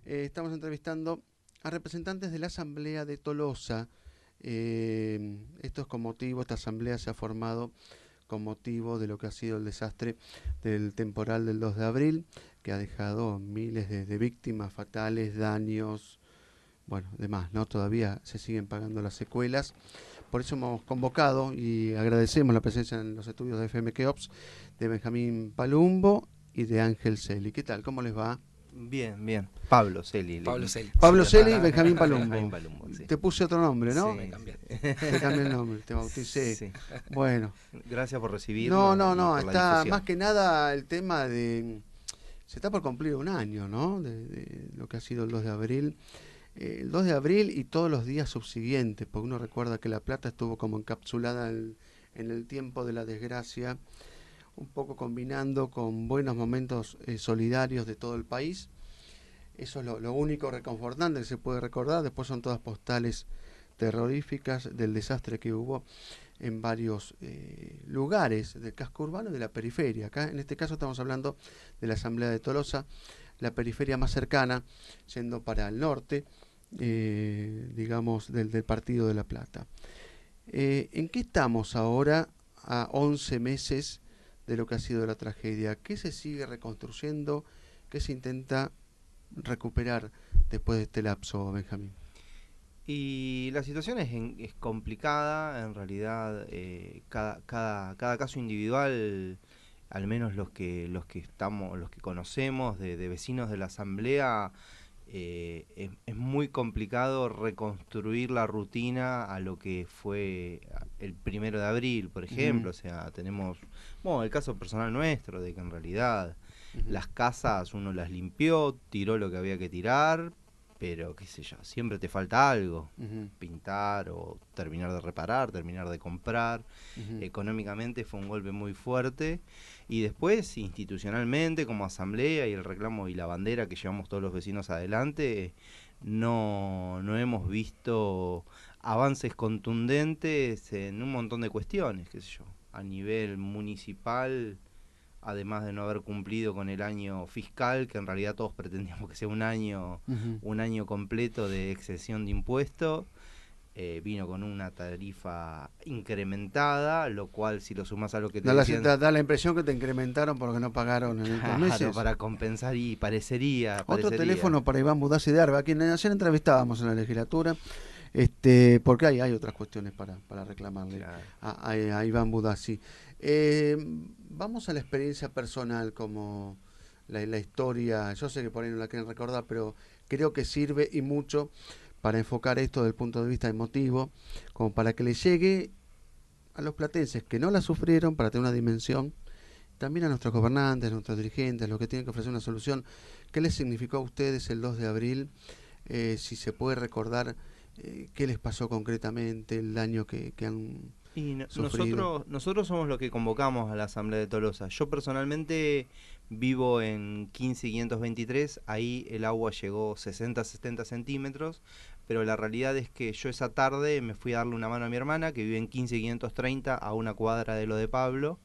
Estamos entrevistando a representantes de la Asamblea de Tolosa. Esto es con motivo, esta asamblea se ha formado con motivo de lo que ha sido el desastre del temporal del 2 de abril, que ha dejado miles de víctimas fatales, daños, bueno, demás, ¿no? Todavía se siguen pagando las secuelas. Por eso hemos convocado y agradecemos la presencia en los estudios de FMK Ops de Benjamín Palumbo y de Ángel Celi. ¿Qué tal? ¿Cómo les va? Bien, bien. Pablo Celi. Pablo Celi. Pablo Sí, Celi y Benjamín Benjamín Palumbo. Palumbo, sí. Te puse otro nombre, ¿no? Sí, Me cambié. Te cambié el nombre, te bauticé. Sí. Bueno. Gracias por recibirlo. No, y por la está difusión. más que nada el tema de... Se está por cumplir un año, ¿no? De lo que ha sido el 2 de abril. El 2 de abril y todos los días subsiguientes, porque uno recuerda que La Plata estuvo como encapsulada en el tiempo de la desgracia, un poco combinando con buenos momentos solidarios de todo el país. Eso es lo único reconfortante que se puede recordar. Después son todas postales terroríficas del desastre que hubo en varios lugares del casco urbano y de la periferia. Acá en este caso estamos hablando de la Asamblea de Tolosa, la periferia más cercana, yendo para el norte, digamos, del Partido de La Plata. ¿En qué estamos ahora a 11 meses de lo que ha sido la tragedia? ¿Qué se sigue reconstruyendo? ¿Qué se intenta recuperar después de este lapso, Benjamín? Y la situación es complicada, en realidad cada caso individual, al menos los que estamos, los que conocemos de vecinos de la asamblea, es muy complicado reconstruir la rutina a lo que fue el 1 de abril, por ejemplo. O sea, tenemos, bueno, el caso personal nuestro, de que en realidad las casas uno las limpió, tiró lo que había que tirar, pero qué sé yo, siempre te falta algo, pintar o terminar de reparar, terminar de comprar. Económicamente fue un golpe muy fuerte, y después institucionalmente como asamblea y el reclamo y la bandera que llevamos todos los vecinos adelante, no hemos visto avances contundentes en un montón de cuestiones, qué sé yo, a nivel municipal. Además de no haber cumplido con el año fiscal, que en realidad todos pretendíamos que sea un año completo de exención de impuestos, vino con una tarifa incrementada, lo cual, si lo sumas a lo que te decían... Da la impresión que te incrementaron porque no pagaron en estos meses. Claro, para compensar, y parecería. Otro teléfono para Iván Budassi de Arba, a quien ayer entrevistábamos en la legislatura, porque hay otras cuestiones para reclamarle, claro, a Iván Budassi. Vamos a la experiencia personal, como la historia. Yo sé que por ahí no la quieren recordar, pero creo que sirve y mucho para enfocar esto desde el punto de vista emotivo, como para que le llegue a los platenses que no la sufrieron, para tener una dimensión, también a nuestros gobernantes, a nuestros dirigentes, los que tienen que ofrecer una solución. ¿Qué les significó a ustedes el 2 de abril? Si se puede recordar qué les pasó concretamente, el daño que han sufrido. Nosotros somos los que convocamos a la Asamblea de Tolosa. Yo personalmente vivo en 15523, ahí el agua llegó 60-70 centímetros, pero la realidad es que yo esa tarde me fui a darle una mano a mi hermana, que vive en 15530, a una cuadra de lo de Pablo.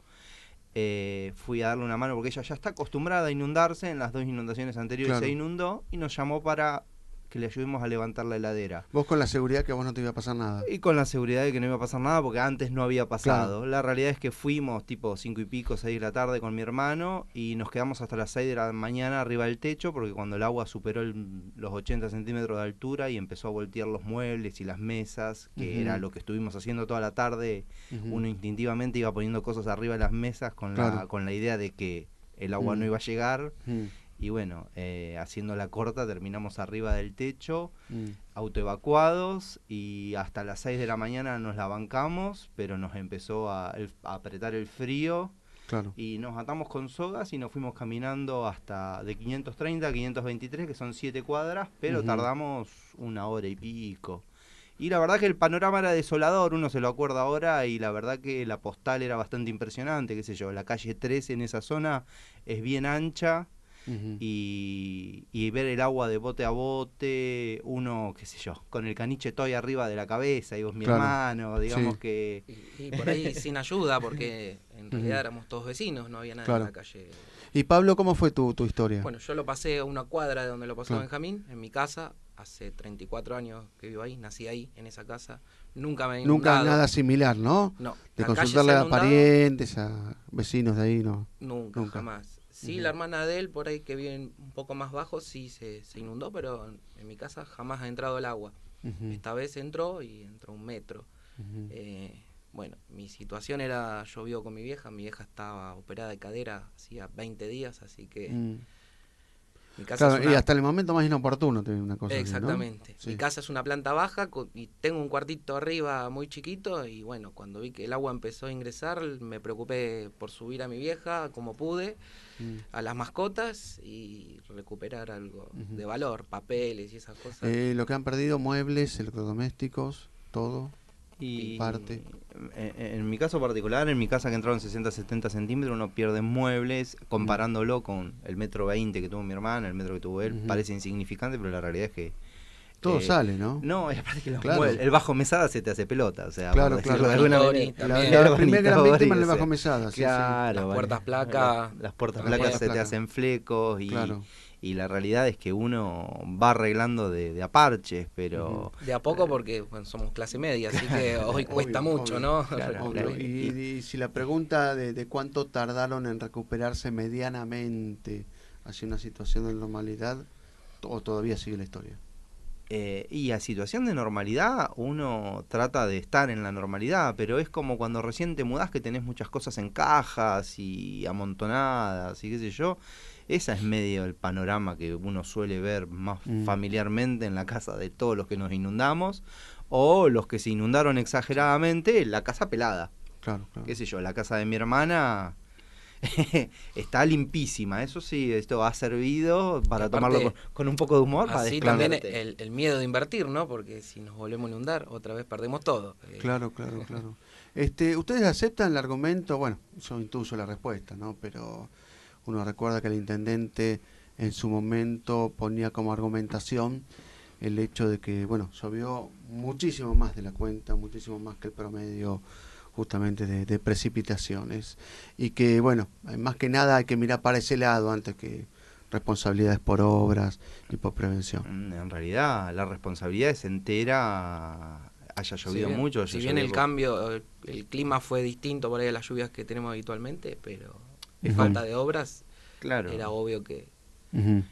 Fui a darle una mano porque ella ya está acostumbrada a inundarse. En las 2 inundaciones anteriores, claro, se inundó, y nos llamó para que le ayudemos a levantar la heladera. Vos con la seguridad que a vos no te iba a pasar nada. Y con la seguridad de que no iba a pasar nada, porque antes no había pasado. Claro. La realidad es que fuimos tipo 5 y pico, 6 de la tarde con mi hermano, y nos quedamos hasta las 6 de la mañana arriba del techo, porque cuando el agua superó los 80 centímetros de altura y empezó a voltear los muebles y las mesas, que era lo que estuvimos haciendo toda la tarde, uno instintivamente iba poniendo cosas arriba de las mesas con, claro, la idea de que el agua no iba a llegar. Y bueno, haciendo la corta, terminamos arriba del techo, autoevacuados, y hasta las 6 de la mañana nos la bancamos, pero nos empezó a apretar el frío, claro, y nos atamos con sogas y nos fuimos caminando hasta de 530 a 523, que son 7 cuadras, pero tardamos 1 hora y pico. Y la verdad que el panorama era desolador, uno se lo acuerda ahora, y la verdad que la postal era bastante impresionante, qué sé yo, la calle 13 en esa zona es bien ancha. y ver el agua de bote a bote, uno, qué sé yo, con el caniche toy arriba de la cabeza, y vos mi hermano, digamos que... Y por ahí sin ayuda, porque en realidad éramos todos vecinos, no había nadie en la calle. Y Pablo, ¿cómo fue tu historia? Bueno, yo lo pasé a una cuadra de donde lo pasó Benjamín, en mi casa, hace 34 años que vivo ahí, nací ahí, en esa casa. Nunca me he inundado. Nunca nada similar, ¿no? No. De consultarle a parientes, a vecinos de ahí, ¿no? Nunca. Jamás. Sí, la hermana de él, por ahí que vive un poco más bajo, sí se inundó, pero en mi casa jamás ha entrado el agua. Esta vez entró y entró 1 metro. Bueno, mi situación era, yo vivo con mi vieja estaba operada de cadera hacía 20 días, así que... Mi casa y hasta el momento más inoportuno te una cosa. Exactamente. Así, ¿no? Sí. Mi casa es una planta baja y tengo un cuartito arriba muy chiquito y bueno, cuando vi que el agua empezó a ingresar, me preocupé por subir a mi vieja como pude, a las mascotas y recuperar algo de valor, papeles y esas cosas. Lo que han perdido, muebles, electrodomésticos, todo. Y parte. En mi caso particular, en mi casa que entraron 60-70 centímetros, uno pierde muebles, comparándolo con el 1,20 m que tuvo mi hermana, el metro que tuvo él, parece insignificante, pero la realidad es que todo sale, ¿no? No, y aparte que los muebles, el bajo mesada se te hace pelota, o sea, claro. De alguna manera, la primera gran víctima es el bajo mesada. Claro, las puertas placas. Las puertas placas se te hacen flecos y la realidad es que uno va arreglando de a parches, pero... De a poco porque somos clase media, así que hoy cuesta mucho, ¿no? Claro. Y si la pregunta de cuánto tardaron en recuperarse medianamente hacia una situación de normalidad, o todavía sigue la historia. Y a situación de normalidad uno trata de estar en la normalidad, pero es como cuando recién te mudás que tenés muchas cosas en cajas y amontonadas y qué sé yo. Esa es medio el panorama que uno suele ver más familiarmente en la casa de todos los que nos inundamos, o los que se inundaron exageradamente, la casa pelada. Claro. Qué sé yo, la casa de mi hermana está limpísima, eso sí, esto ha servido para tomarlo con un poco de humor. Así para también el miedo de invertir, ¿no? Porque si nos volvemos a inundar, otra vez perdemos todo. Claro. ¿Ustedes aceptan el argumento? Bueno, yo intuyo la respuesta, ¿no? Pero... uno recuerda que el intendente en su momento ponía como argumentación el hecho de que, bueno, llovió muchísimo más de la cuenta, muchísimo más que el promedio justamente de precipitaciones. Y que, bueno, más que nada hay que mirar para ese lado antes que responsabilidades por obras y por prevención. En realidad la responsabilidad es entera, haya llovido mucho. Si bien el cambio, el clima fue distinto por ahí a las lluvias que tenemos habitualmente, pero... falta de obras, era obvio que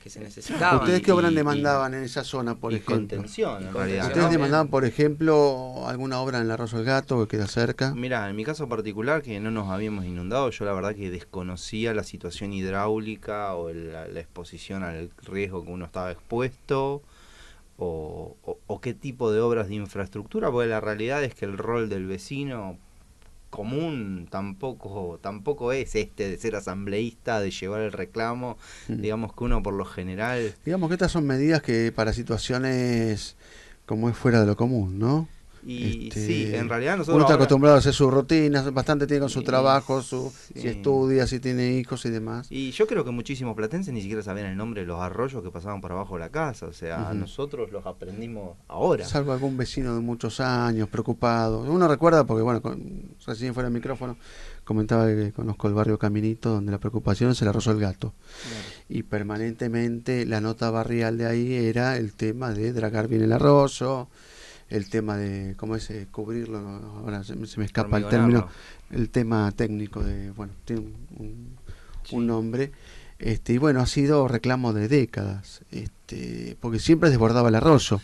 se necesitaba. ¿Ustedes qué obras demandaban en esa zona, por ejemplo? Contención, en realidad. ¿Ustedes demandaban, por ejemplo, alguna obra en el Arroyo del Gato que queda cerca? Mirá, en mi caso particular, que no nos habíamos inundado, yo la verdad que desconocía la situación hidráulica o la exposición al riesgo que uno estaba expuesto, o qué tipo de obras de infraestructura, porque la realidad es que el rol del vecino común tampoco es de ser asambleísta, de llevar el reclamo. Digamos que uno por lo general... Digamos que estas son medidas que para situaciones como es fuera de lo común, ¿no? Y sí, en realidad nosotros... Uno está acostumbrado a hacer sus rutinas, bastante tiene con su trabajo, si estudia, si tiene hijos y demás. Y yo creo que muchísimos platenses ni siquiera sabían el nombre de los arroyos que pasaban por abajo de la casa, o sea, nosotros los aprendimos ahora. Salvo algún vecino de muchos años, preocupado. Uno recuerda, porque bueno, recién fuera del micrófono, comentaba que conozco el barrio Caminito, donde la preocupación es el Arroyo del Gato. Y permanentemente la nota barrial de ahí era el tema de dragar bien el arroyo, el tema de, ¿cómo es? Cubrirlo, ¿no? Ahora se me escapa el término, el tema técnico de, bueno, tiene un nombre, y bueno, ha sido reclamo de décadas, porque siempre desbordaba el arroyo,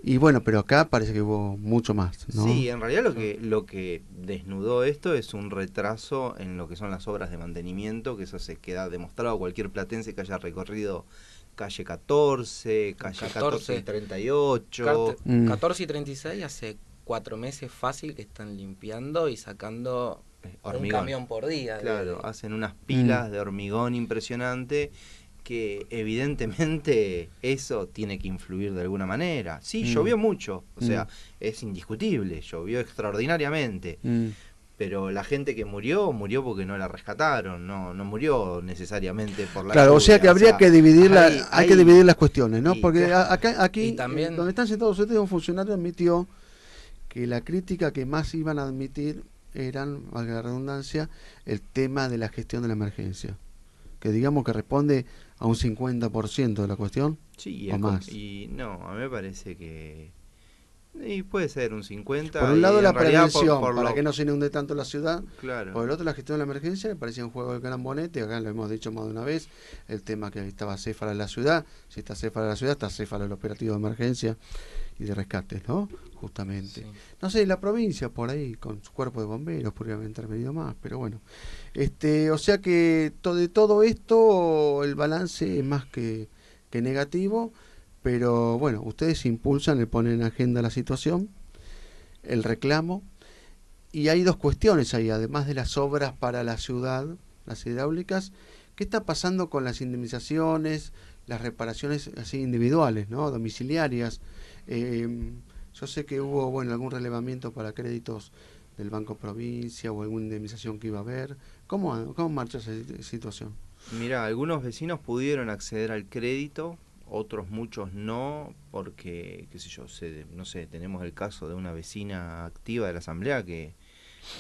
y bueno, pero acá parece que hubo mucho más, ¿no? Sí, en realidad lo que desnudó esto es un retraso en lo que son las obras de mantenimiento, que eso se queda demostrado a cualquier platense que haya recorrido calle 14, calle 14 y 38. 14 y 36 hace 4 meses fácil que están limpiando y sacando hormigón. Un camión por día. Claro, hacen unas pilas de hormigón impresionante que evidentemente eso tiene que influir de alguna manera. Sí, llovió mucho, o sea, es indiscutible, llovió extraordinariamente. pero la gente que murió porque no la rescataron, no murió necesariamente por la Claro, lluvia. o sea que habría que dividir hay que dividir las cuestiones, ¿no? y Porque claro, aquí, también, donde están sentados ustedes, un funcionario admitió que la crítica que más iban a admitir eran, valga la redundancia, el tema de la gestión de la emergencia, que digamos que responde a un 50% de la cuestión, sí, o más. Y no, a mí me parece que y puede ser un 50. Por un lado y la en realidad prevención, para que no se inunde tanto la ciudad. Claro. Por el otro, la gestión de la emergencia, me parecía un juego del gran bonete, acá lo hemos dicho más de una vez, el tema que estaba céfala la ciudad, si está céfala la ciudad, está céfala el operativo de emergencia y de rescate, ¿no? Justamente. sí. No sé, la provincia por ahí, con su cuerpo de bomberos, podría haber intervenido más, pero bueno. O sea que de todo esto, el balance es más que negativo, pero bueno, ustedes impulsan, le ponen en agenda la situación, el reclamo, y hay dos cuestiones ahí, además de las obras para la ciudad, las hidráulicas, ¿qué está pasando con las indemnizaciones, las reparaciones así individuales, ¿no? Domiciliarias? Yo sé que hubo, bueno, algún relevamiento para créditos del Banco Provincia o alguna indemnización que iba a haber. ¿Cómo marcha esa situación? Mira, algunos vecinos pudieron acceder al crédito, otros muchos no, porque, qué sé yo, no sé, tenemos el caso de una vecina activa de la asamblea que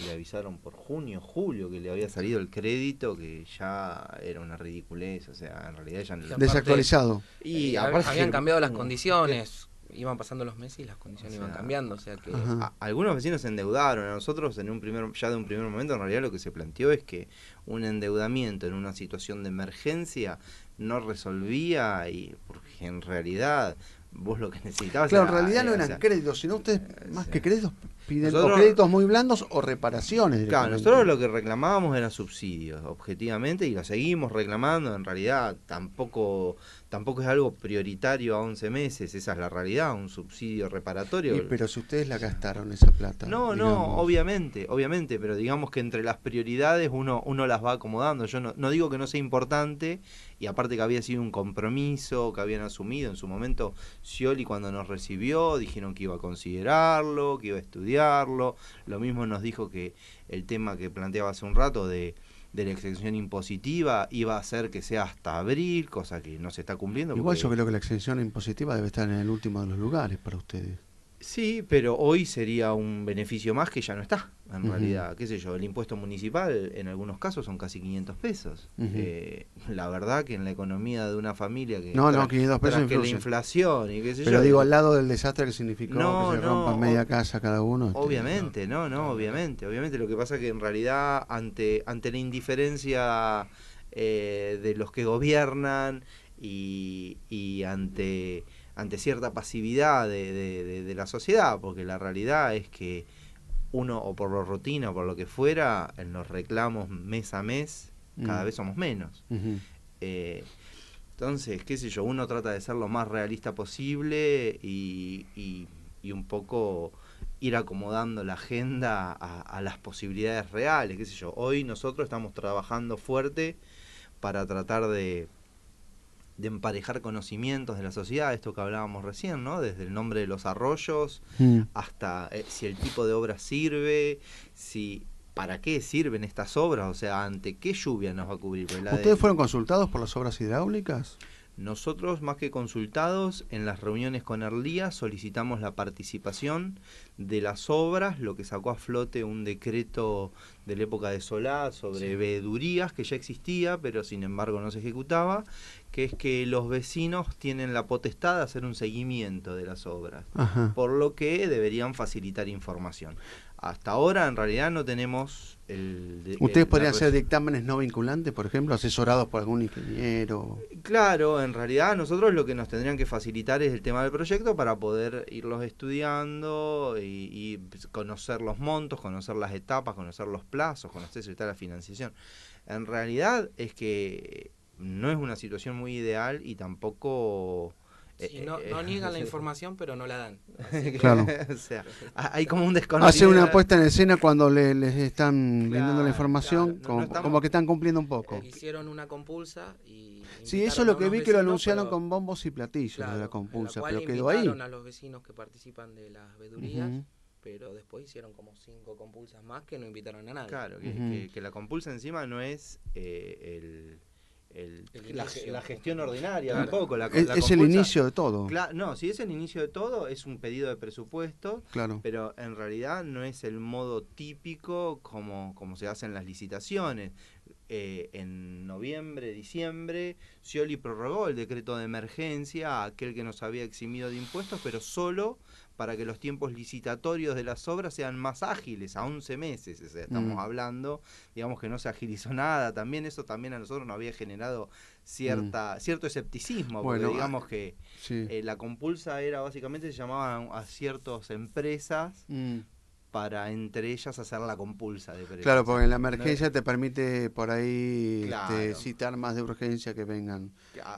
le avisaron por junio, julio que le había salido el crédito, que ya era una ridiculez, o sea, en realidad ya no. Desactualizado. Y habían cambiado las condiciones, iban pasando los meses y las condiciones iban cambiando, o sea que algunos vecinos se endeudaron. A nosotros ya de un primer momento en realidad lo que se planteó es que un endeudamiento en una situación de emergencia no resolvía, y porque en realidad vos lo que necesitabas claro, en realidad no eran créditos, sino ustedes más que créditos piden o créditos muy blandos o reparaciones. Claro, nosotros lo que reclamábamos era subsidios, objetivamente, y lo seguimos reclamando. En realidad tampoco es algo prioritario a 11 meses, esa es la realidad, un subsidio reparatorio. Pero si ustedes la gastaron esa plata. No, obviamente, pero digamos que entre las prioridades uno las va acomodando. Yo no digo que no sea importante, y aparte que había sido un compromiso que habían asumido en su momento. Scioli, cuando nos recibió, dijeron que iba a considerarlo, que iba a estudiarlo. Lo mismo nos dijo que el tema que planteaba hace un rato de la exención impositiva iba a hacer que sea hasta abril, cosa que no se está cumpliendo. Igual yo creo que la exención impositiva debe estar en el último de los lugares para ustedes. Sí, pero hoy sería un beneficio más que ya no está, en realidad. Qué sé yo, el impuesto municipal en algunos casos son casi 500 pesos. La verdad que en la economía de una familia que... 500 pesos que la inflación y qué sé yo... Pero digo, al lado del desastre que significó que se rompa media casa cada uno. Obviamente, obviamente. Lo que pasa es que en realidad ante la indiferencia de los que gobiernan y ante cierta pasividad de la sociedad, porque la realidad es que uno, o por la rutina o por lo que fuera, en los reclamos mes a mes, cada vez somos menos. Entonces, qué sé yo, uno trata de ser lo más realista posible y un poco ir acomodando la agenda a las posibilidades reales, qué sé yo. Hoy nosotros estamos trabajando fuerte para tratar de emparejar conocimientos de la sociedad, esto que hablábamos recién, ¿no? Desde el nombre de los arroyos hasta si el tipo de obra sirve, para qué sirven estas obras, o sea, ante qué lluvia nos va a cubrir. ¿Ustedes fueron consultados por las obras hidráulicas? Nosotros, más que consultados, en las reuniones con Erlía solicitamos la participación de las obras, lo que sacó a flote un decreto de la época de Solá sobre veedurías, que ya existía, pero sin embargo no se ejecutaba, que es que los vecinos tienen la potestad de hacer un seguimiento de las obras, por lo que deberían facilitar información. Hasta ahora, en realidad, no tenemos ¿Ustedes podrían hacer dictámenes no vinculantes, por ejemplo, asesorados por algún ingeniero? Claro, en realidad nosotros lo que nos tendrían que facilitar es el tema del proyecto para poder irlos estudiando y conocer los montos, conocer las etapas, conocer los plazos, conocer si está la financiación. En realidad es que no es una situación muy ideal y tampoco... no niegan la información, pero no la dan. Claro. O sea, hay como un desconocimiento. Hace una puesta en escena cuando les están brindando la información, como que están cumpliendo un poco. Hicieron una compulsa y... Sí, eso es lo que vi, que lo anunciaron con bombos y platillos, de la compulsa, pero quedó ahí. Invitaron a los vecinos que participan de las veedurías pero después hicieron como 5 compulsas más que no invitaron a nadie. Claro, que la compulsa encima no es la gestión ordinaria, claro. Tampoco. Es el inicio de todo. No, si es el inicio de todo, es un pedido de presupuesto, Claro. pero en realidad no es el modo típico como se hacen las licitaciones. En noviembre, diciembre, Scioli prorrogó el decreto de emergencia a aquel que nos había eximido de impuestos, pero solo para que los tiempos licitatorios de las obras sean más ágiles, a 11 meses. O sea, estamos hablando, digamos que no se agilizó nada. También eso también a nosotros nos había generado cierto escepticismo, porque digamos que la compulsa era básicamente, se llamaban a ciertas empresas para entre ellas hacer la compulsa de precios. Claro, porque en la emergencia te permite por ahí claro. citar más de urgencia que vengan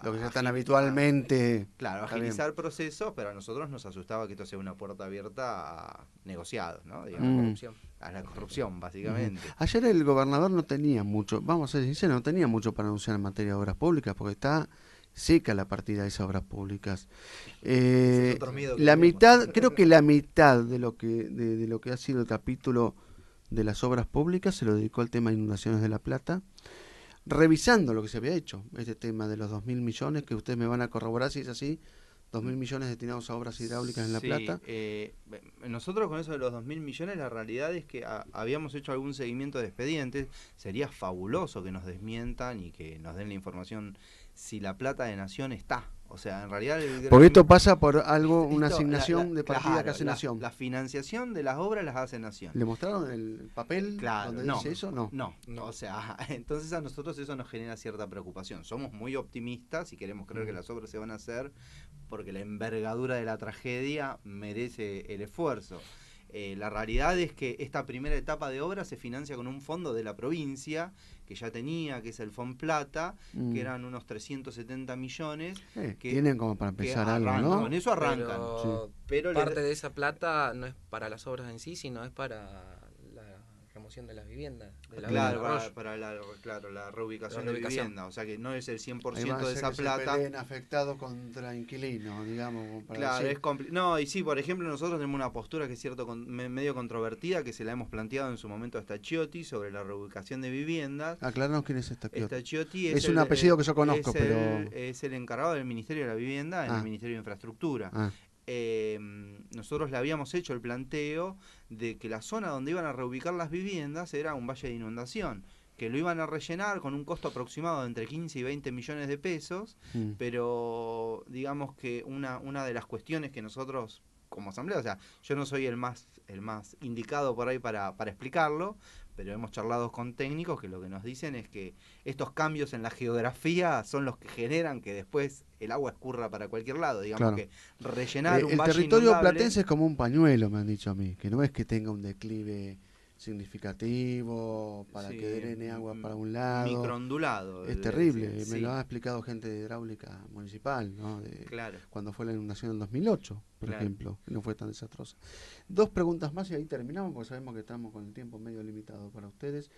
lo que ya están Agilizar, habitualmente. Claro, agilizar procesos, pero a nosotros nos asustaba que esto sea una puerta abierta a negociados, ¿no? Digamos, a la corrupción, básicamente. Ayer el gobernador no tenía mucho, vamos a ser sinceros, no tenía mucho para anunciar en materia de obras públicas, porque está seca la partida de esas obras públicas. La mitad, creo que la mitad de lo que ha sido el capítulo de las obras públicas se lo dedicó al tema de inundaciones de La Plata, revisando lo que se había hecho, este tema de los 2.000 millones, que ustedes me van a corroborar si es así, 2.000 millones destinados a obras hidráulicas en La Plata. Nosotros con eso de los 2.000 millones, la realidad es que habíamos hecho algún seguimiento de expedientes. Sería fabuloso que nos desmientan y que nos den la información si la plata de Nación está. O sea, en realidad... Porque esto pasa por algo, una asignación de partida que hace Nación. La financiación de las obras las hace Nación. ¿Le mostraron el papel donde dice eso? No. O sea, entonces a nosotros eso nos genera cierta preocupación. Somos muy optimistas y queremos creer que las obras se van a hacer porque la envergadura de la tragedia merece el esfuerzo. La realidad es que esta primera etapa de obra se financia con un fondo de la provincia que ya tenía, que es el Fonplata, que eran unos 370 millones. Tienen como para empezar algo, ¿no? Con eso arrancan. Pero parte de esa plata no es para las obras en sí, sino es para la remoción de las viviendas. Para la reubicación de vivienda. O sea que no es el 100% de esa plata. Se afectados contra inquilinos, digamos. Claro, es complicado. No, y sí, por ejemplo, nosotros tenemos una postura que es medio controvertida, que se la hemos planteado en su momento a Stachiotti sobre la reubicación de viviendas. Acláranos quién es Stachiotti. Stachiotti es un apellido que yo conozco, pero... Es el encargado del Ministerio de la Vivienda en el Ministerio de Infraestructura. Nosotros le habíamos hecho el planteo de que la zona donde iban a reubicar las viviendas era un valle de inundación, que lo iban a rellenar con un costo aproximado de entre 15 y 20 millones de pesos, pero digamos que una de las cuestiones que nosotros como asamblea, o sea, yo no soy el más indicado por ahí para explicarlo, pero hemos charlado con técnicos que lo que nos dicen es que estos cambios en la geografía son los que generan que después el agua escurra para cualquier lado, digamos que rellenar un valle el territorio inundable, platense es como un pañuelo, me han dicho a mí, que no es que tenga un declive significativo para que drene agua para un lado, microondulado, es terrible, me lo ha explicado gente de hidráulica municipal, ¿no? Cuando fue la inundación en 2008, por ejemplo, que no fue tan desastrosa. 2 preguntas más y ahí terminamos, porque sabemos que estamos con el tiempo medio limitado para ustedes.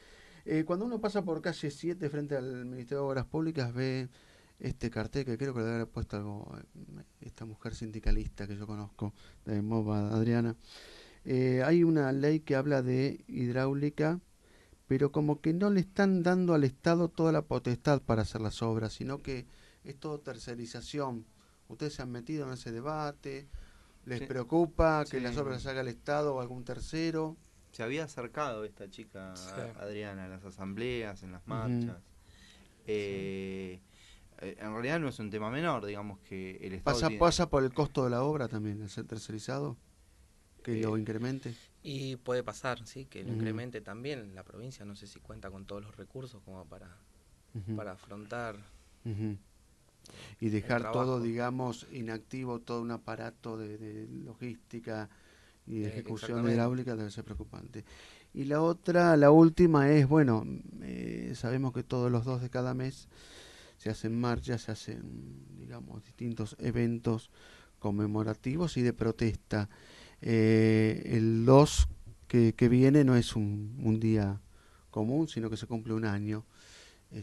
Cuando uno pasa por calle 7 frente al Ministerio de Obras Públicas, ve este cartel que creo que le debe haber puesto esta mujer sindicalista que yo conozco, de MOVA, Adriana. Hay una ley que habla de hidráulica, pero como que no le están dando al Estado toda la potestad para hacer las obras, sino que es todo tercerización. Ustedes se han metido en ese debate, ¿les preocupa que las obras las haga el Estado o algún tercero? Se había acercado esta chica, Adriana, a las asambleas, en las marchas. En realidad no es un tema menor, digamos que el Estado pasa por el costo de la obra también, el ser tercerizado. Que lo incremente. Y puede pasar, sí, que lo incremente también. La provincia no sé si cuenta con todos los recursos como para afrontar. Y dejar todo, digamos, inactivo, todo un aparato de logística y de ejecución hidráulica debe ser preocupante. Y la última es, bueno, sabemos que todos los 2 de cada mes se hacen marchas, se hacen, digamos, distintos eventos conmemorativos y de protesta. El 2 que viene no es un día común, sino que se cumple un año.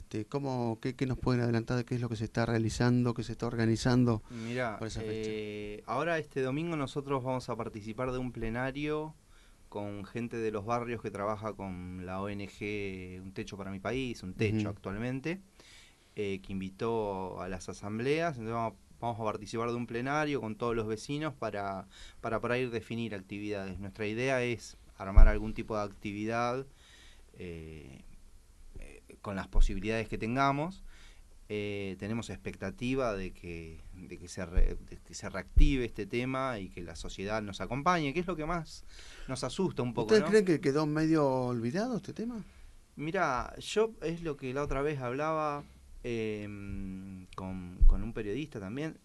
¿Qué nos pueden adelantar de qué es lo que se está realizando, qué se está organizando? Mirá, para esa fecha? Ahora este domingo nosotros vamos a participar de un plenario con gente de los barrios que trabaja con la ONG Un Techo para mi País, Un Techo actualmente, que invitó a las asambleas. Entonces vamos a participar de un plenario con todos los vecinos para ir definir actividades. Nuestra idea es armar algún tipo de actividad con las posibilidades que tengamos. Tenemos expectativa de que se reactive este tema y que la sociedad nos acompañe, que es lo que más nos asusta un poco. ¿Ustedes ¿no? creen que quedó medio olvidado este tema? Mira, yo es lo que la otra vez hablaba con un periodista también.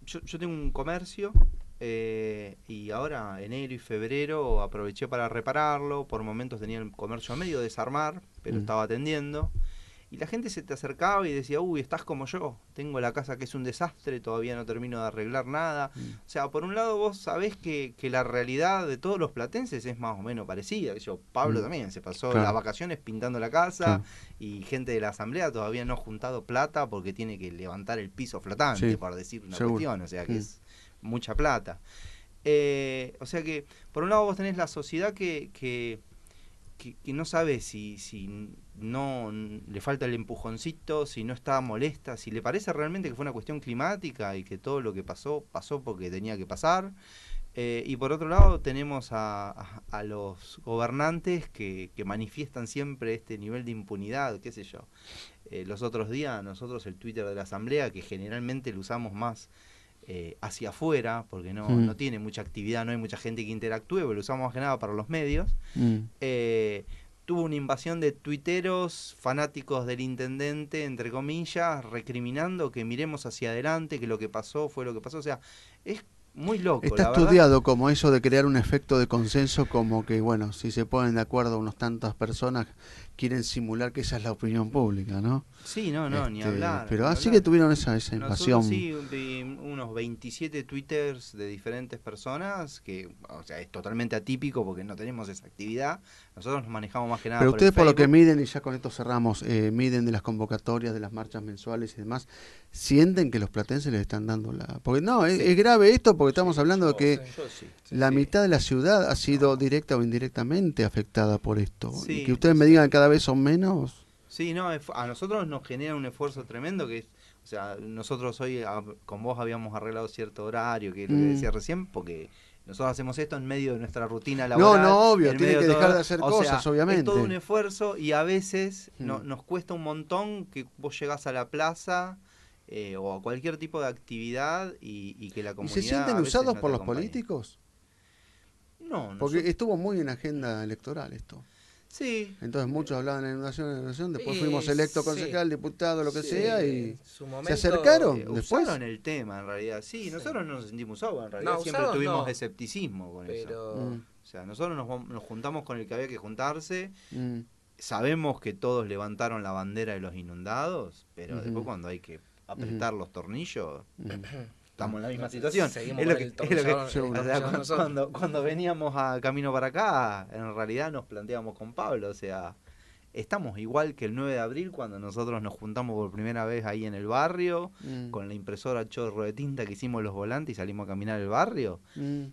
Yo tengo un comercio y ahora enero y febrero aproveché para repararlo. Por momentos tenía el comercio a medio desarmar, pero estaba atendiendo. Y la gente se te acercaba y decía, uy, estás como yo, tengo la casa que es un desastre, todavía no termino de arreglar nada. O sea, por un lado vos sabés que la realidad de todos los platenses es más o menos parecida. Pablo también se pasó las vacaciones pintando la casa y gente de la asamblea todavía no ha juntado plata porque tiene que levantar el piso flotante, por decir una cuestión, o sea que es mucha plata. O sea que, por un lado vos tenés la sociedad que no sabe si no le falta el empujoncito, si no está molesta, si le parece realmente que fue una cuestión climática y que todo lo que pasó porque tenía que pasar. Y por otro lado tenemos a los gobernantes que manifiestan siempre este nivel de impunidad, qué sé yo. Los otros días nosotros el Twitter de la Asamblea, que generalmente lo usamos más hacia afuera, porque no tiene mucha actividad, no hay mucha gente que interactúe, pero lo usamos más que nada para los medios, tuvo una invasión de tuiteros fanáticos del intendente, entre comillas, recriminando que miremos hacia adelante, que lo que pasó fue lo que pasó. O sea, es muy loco. Está estudiado como eso de crear un efecto de consenso, como que, bueno, si se ponen de acuerdo unas tantas personas, quieren simular que esa es la opinión pública, ¿no? Sí, ni hablar. Pero ni así hablar. que tuvieron esa invasión. Sí, unos 27 twitters de diferentes personas, que, o sea, es totalmente atípico porque no tenemos esa actividad. Nosotros nos manejamos más que nada Pero ustedes, por lo que Facebook. miden, y ya con esto cerramos, miden de las convocatorias, de las marchas mensuales y demás, ¿sienten que los platenses les están dando la...? Porque no, es grave esto porque estamos hablando de que la mitad de la ciudad ha sido directa o indirectamente afectada por esto. Y que ustedes me digan que cada vez son menos... Sí, a nosotros nos genera un esfuerzo tremendo que es, o sea, nosotros hoy con vos habíamos arreglado cierto horario, que es lo que decía recién, porque nosotros hacemos esto en medio de nuestra rutina laboral. No, obvio, tienen que dejar de hacer cosas, obviamente. Es todo un esfuerzo y a veces nos cuesta un montón que vos llegás a la plaza o a cualquier tipo de actividad y que la comunidad... ¿Y se sienten usados por los políticos? No. Porque estuvo muy en agenda electoral esto. Sí. Entonces muchos hablaban de inundación, después fuimos electos concejal, diputado, lo que sea, y se acercaron después. Usaron el tema en realidad, nosotros no nos sentimos usados, en realidad siempre tuvimos escepticismo con eso. O sea, nosotros nos juntamos con el que había que juntarse, sabemos que todos levantaron la bandera de los inundados, pero después cuando hay que apretar los tornillos... Estamos en la misma situación. Cuando veníamos a camino para acá, en realidad nos planteamos con Pablo, o sea, estamos igual que el 9 de abril cuando nosotros nos juntamos por primera vez ahí en el barrio, con la impresora chorro de tinta que hicimos los volantes y salimos a caminar el barrio.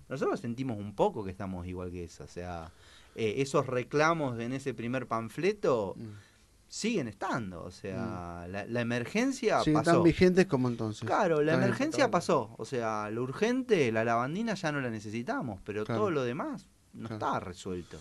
Nosotros sentimos un poco que estamos igual que eso, o sea, esos reclamos en ese primer panfleto... siguen estando, o sea, la emergencia pasó. Tan vigentes como entonces. Claro, la emergencia pasó, o sea, lo urgente, la lavandina ya no la necesitamos, pero todo lo demás no está resuelto.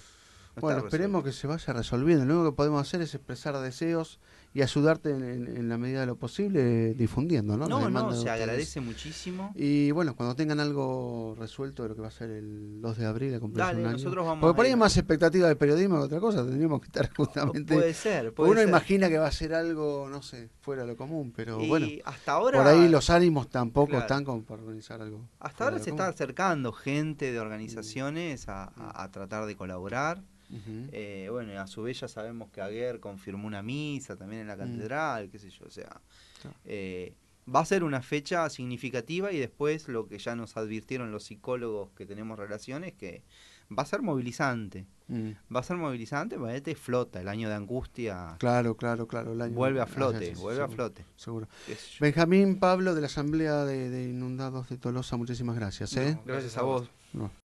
Bueno, esperemos que se vaya resolviendo. Lo único que podemos hacer es expresar deseos y ayudarte en la medida de lo posible difundiendo, ¿no? Se agradece muchísimo. Y bueno, cuando tengan algo resuelto de lo que va a ser el 2 de abril, a cumplir un año. Nosotros vamos porque por ahí hay más expectativa del periodismo que otra cosa, tendríamos que estar justamente... Puede ser. Uno imagina que va a ser algo, no sé, fuera de lo común, pero bueno, hasta ahora, por ahí los ánimos tampoco están como para organizar algo. Hasta ahora se está acercando gente de organizaciones a tratar de colaborar. Bueno, a su vez ya sabemos que Aguer confirmó una misa también en la catedral, qué sé yo, o sea, va a ser una fecha significativa y después lo que ya nos advirtieron los psicólogos que tenemos relaciones, que va a ser movilizante. Va a ser movilizante, porque este flota, el año de angustia. Claro. El año vuelve a flote, a flote. Seguro. Benjamín Pablo de la Asamblea de Inundados de Tolosa, muchísimas gracias. Gracias a vos.